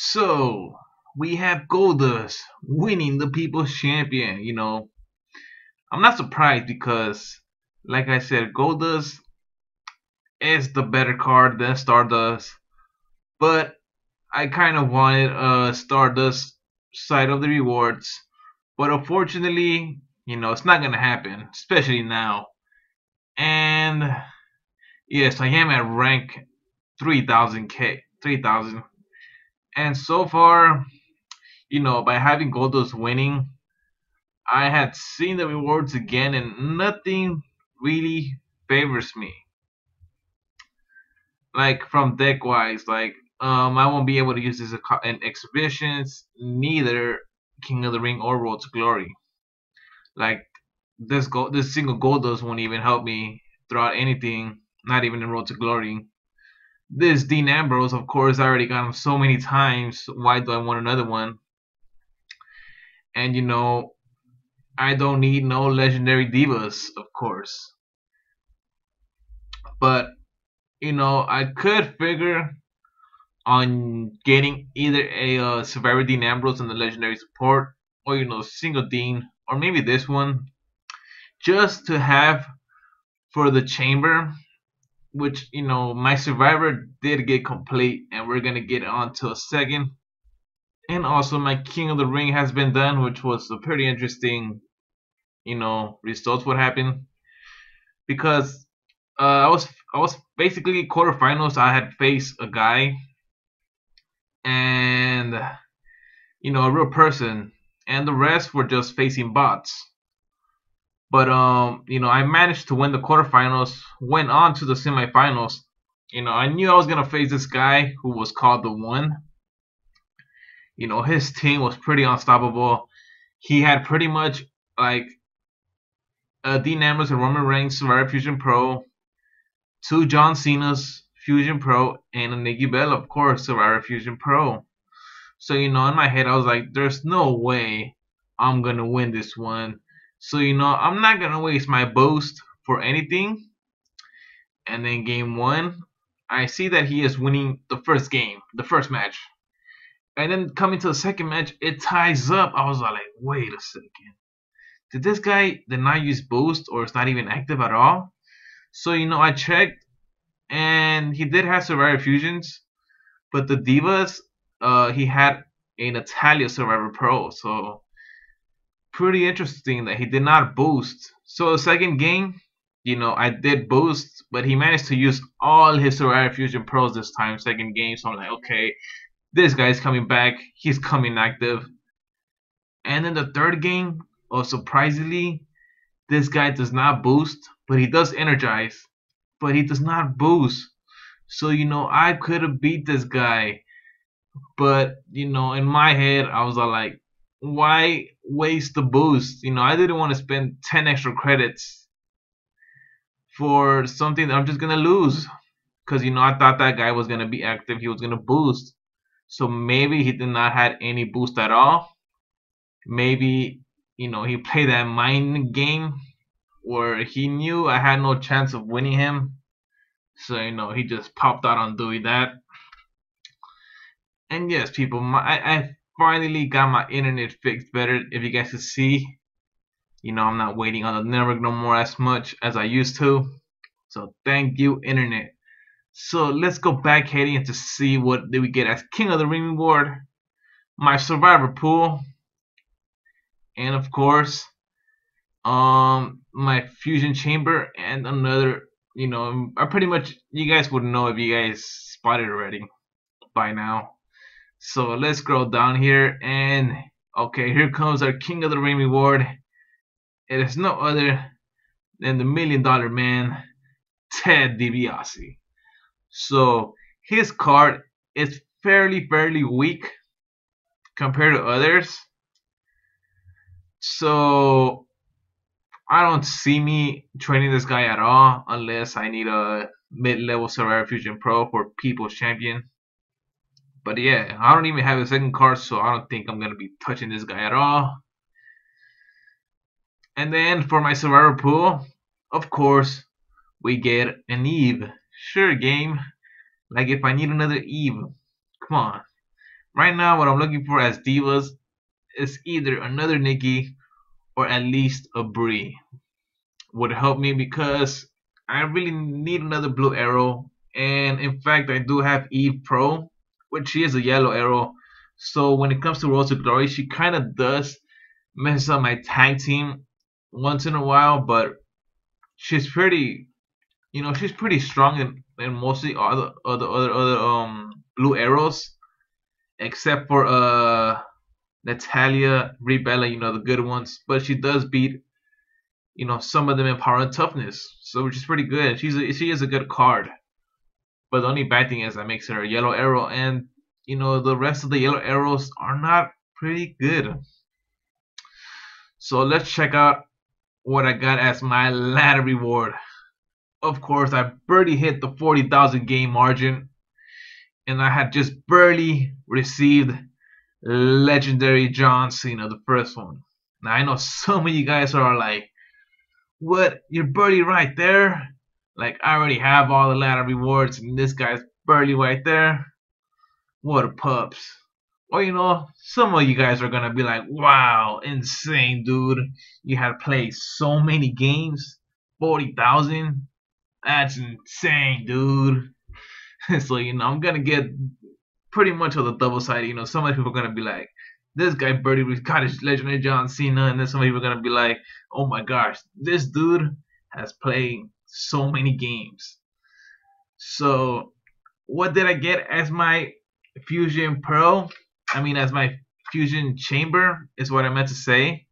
So we have Goldust winning the People's Champion. I'm not surprised because, like I said, Goldust is the better card than Stardust. But I kind of wanted a Stardust side of the rewards. But unfortunately, it's not gonna happen, especially now. And yes, I am at rank 3000. And so far, by having Goldust winning, I had seen the rewards again, and nothing really favors me. Like from deck wise, I won't be able to use this in exhibitions, neither King of the Ring or Road to Glory. Like this single Goldust won't even help me throughout anything, not even in Road to Glory. This Dean Ambrose, of course, I already got him so many times. Why do I want another one? And I don't need no legendary divas, of course. But I could figure on getting either a Survivor Dean Ambrose and the legendary support, or single Dean, or maybe this one, just to have for the chamber. Which my Survivor did get complete, and we're gonna get on to a second. And also my King of the Ring has been done, which was a pretty interesting results what happened, because I was basically quarterfinals. I had faced a guy and a real person, and the rest were just facing bots. But I managed to win the quarterfinals, went on to the semifinals. I knew I was gonna face this guy who was called the One. His team was pretty unstoppable. He had pretty much like Dean Ambrose and Roman Reigns Survivor Fusion Pro, two John Cena's Fusion Pro, and a Nikki Bella, of course, Survivor Fusion Pro. So in my head I was like, there's no way I'm gonna win this one. So I'm not gonna waste my boost for anything. And then game one, I see that he is winning the first game, the first match. And then coming to the second match, it ties up. I was like, wait a second. Did this guy did not use boost, or it's not even active at all? So I checked, and he did have Survivor Fusions, but the Divas, he had a Natalia Survivor Pro. So pretty interesting that he did not boost. So the second game, I did boost, but he managed to use all his Survivor Fusion Pros this time, second game. So I'm like, okay, this guy's coming back. He's coming active. And then the third game, surprisingly, this guy does not boost, but he does energize. But he does not boost. So, I could have beat this guy. But, in my head, I was like, why waste the boost? I didn't want to spend 10 extra credits for something that I'm just going to lose. Because, I thought that guy was going to be active. He was going to boost. So maybe he did not have any boost at all. Maybe, he played that mind game where he knew I had no chance of winning him. So, he just popped out on doing that. And yes, people, I finally got my internet fixed better. If you guys could see, I'm not waiting on the network no more as much as I used to. So thank you, internet. So let's go back heading and to see what did we get as King of the Ring reward, my Survivor pool, and of course, my Fusion Chamber, and another. I pretty much, you guys would know if you guys spotted already by now. So let's scroll down here, and okay, here comes our King of the Ring reward. It is no other than the $1 Million Man, Ted DiBiase. So his card is fairly weak compared to others. So I don't see me training this guy at all unless I need a mid-level Survivor Fusion Pro for People's Champion. But yeah, I don't even have a second card, so I don't think I'm gonna be touching this guy at all. And then for my Survivor pool, of course, we get an Eve. Sure, game. Like if I need another Eve, come on. Right now, what I'm looking for as divas is either another Nikki or at least a Brie. Would help me because I really need another blue arrow. And in fact, I do have Eve Pro, which she is a yellow arrow. So when it comes to Road to Glory, she kind of does mess up my tag team once in a while, but she's pretty, she's pretty strong in mostly all the other blue arrows, except for Natalia, Rebella, the good ones. But she does beat some of them in power and toughness, so which is pretty good. She is a good card, but the only bad thing is that makes her a yellow arrow, and the rest of the yellow arrows are not pretty good. So let's check out what I got as my ladder reward. Of course, I barely hit the 40,000 game margin, and I had just barely received legendary John Cena, the first one. Now I know some of you guys are like, what? You're barely right there? Like, I already have all the ladder rewards, and this guy's barely right there. What a pups. Well, some of you guys are gonna be like, wow, insane, dude. You had played so many games. 40,000? That's insane, dude. So, I'm gonna get pretty much on the double side. Some of the people are gonna be like, this guy Birdie got his legendary John Cena, and then some people are gonna be like, oh my gosh, this dude has played so many games. So what did I get as my Fusion Pearl? I mean, as my Fusion Chamber is what I meant to say.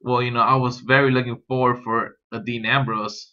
Well, I was very looking forward for a Dean Ambrose,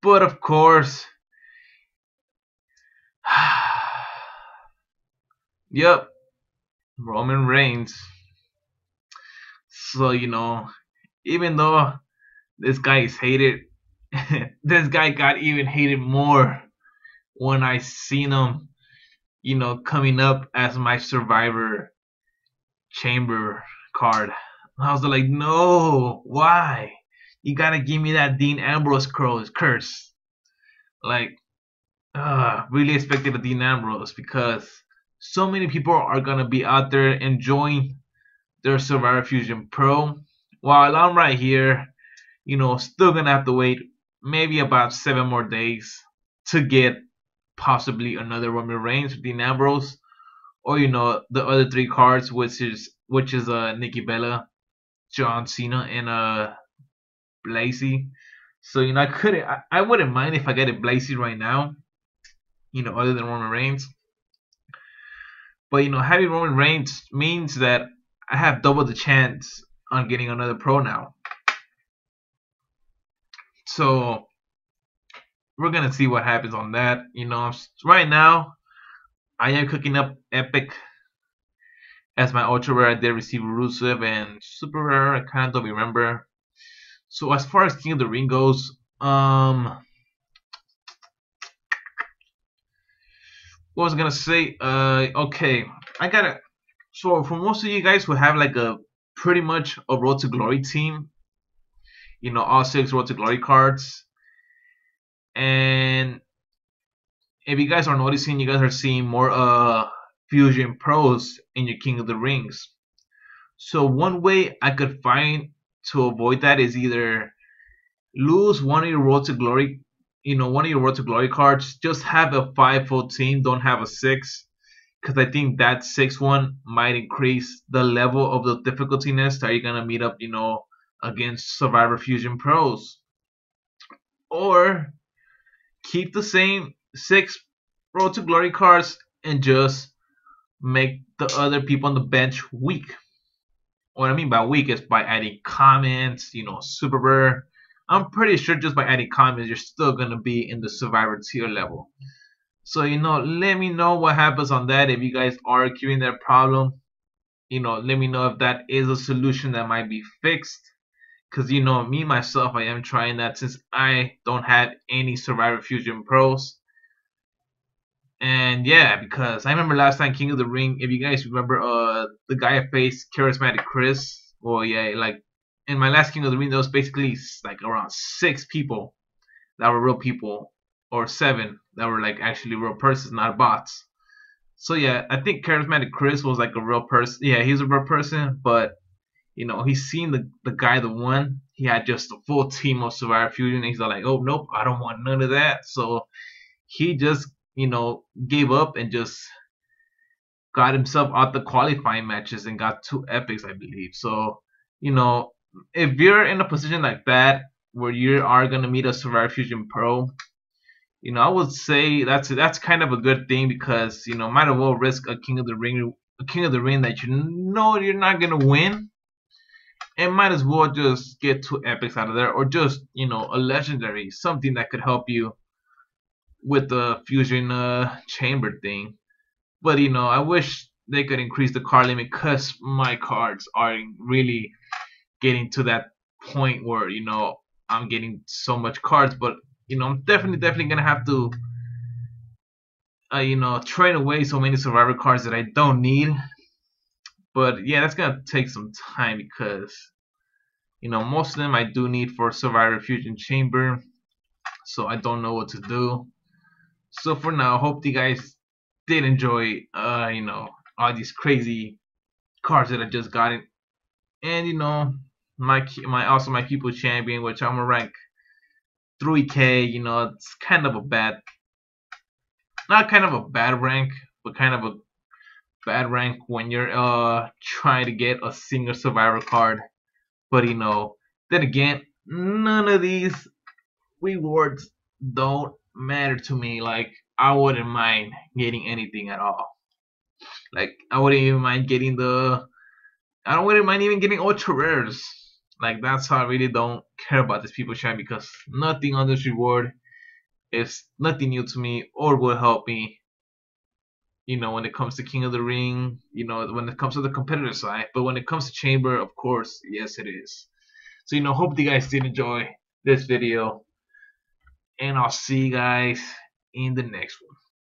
but of course, yep, Roman Reigns. So even though this guy is hated, this guy got even hated more when I seen him, coming up as my Survivor Chamber card. I was like, no, why? You gotta give me that Dean Ambrose curse. Like, really expected a Dean Ambrose because so many people are gonna be out there enjoying their Survivor Fusion Pro, while I'm right here, still gonna have to wait maybe about 7 more days to get possibly another Roman Reigns with Dean Ambrose, or the other three cards, which is Nikki Bella, John Cena, and Blasey. So I wouldn't mind if I get a Blasey right now, other than Roman Reigns. But having Roman Reigns means that I have double the chance on getting another pro now. So we're gonna see what happens on that. Right now I am cooking up Epic as my ultra rare. I did receive Rusev and super rare. I kind of don't remember. So as far as King of the Ring goes, what was I gonna say? Okay, I gotta. So for most of you guys who have like a pretty much a Road to Glory team, all 6 Road to Glory cards, and if you guys are noticing, you guys are seeing more Fusion Pros in your King of the Rings. So one way I could find to avoid that is either lose one of your Road to Glory, one of your Road to Glory cards. Just have a 5-fold team, don't have a 6, because I think that 6 one might increase the level of the difficultiness that you're gonna meet up, against Survivor Fusion Pros. Or keep the same 6 Road to Glory cards and just make the other people on the bench weak. What I mean by weak is by adding comments, super rare. I'm pretty sure just by adding comments, you're still gonna be in the Survivor tier level. So let me know what happens on that. If you guys are keeping that problem, let me know if that is a solution that might be fixed. Because me myself, I am trying that since I don't have any Survivor Fusion Pros. And yeah, because I remember last time King of the Ring, if you guys remember, the guy I faced, Charismatic Chris. Well, yeah, like in my last King of the Ring, there was basically like around 6 people that were real people, or 7 that were like actually real persons, not bots. So yeah, I think Charismatic Chris was like a real person. Yeah, he's a real person, but he's seen the guy that won. He had just a full team of Survivor Fusion, and he's like, oh nope, I don't want none of that. So he just gave up and just got himself out the qualifying matches and got 2 epics, I believe. So you know, if you're in a position like that where you are gonna meet a Survivor Fusion pro, I would say that's kind of a good thing because might as well risk a King of the Ring that you're not gonna win, and might as well just get 2 epics out of there, or just a legendary, something that could help you with the fusion chamber thing. But I wish they could increase the card limit because my cards are really getting to that point where I'm getting so much cards, but I'm definitely gonna have to trade away so many survivor cards that I don't need. But yeah, that's gonna take some time because most of them I do need for Survivor Fusion Chamber, so I don't know what to do. So for now, hope you guys did enjoy all these crazy cards that I just got in, and my people champion, which I'm gonna rank 3K. It's kind of a bad, not kind of a bad rank, but kind of a bad rank when you're trying to get a single survivor card. But then again, none of these rewards don't matter to me. Like, I wouldn't mind getting anything at all. Like, I wouldn't even mind getting I wouldn't mind even getting ultra rares. Like, that's how I really don't care about this people chat, because nothing on this reward is nothing new to me or will help me. When it comes to King of the Ring, when it comes to the competitor side, but when it comes to Chamber, of course, yes, it is. So, hope you guys did enjoy this video, and I'll see you guys in the next one.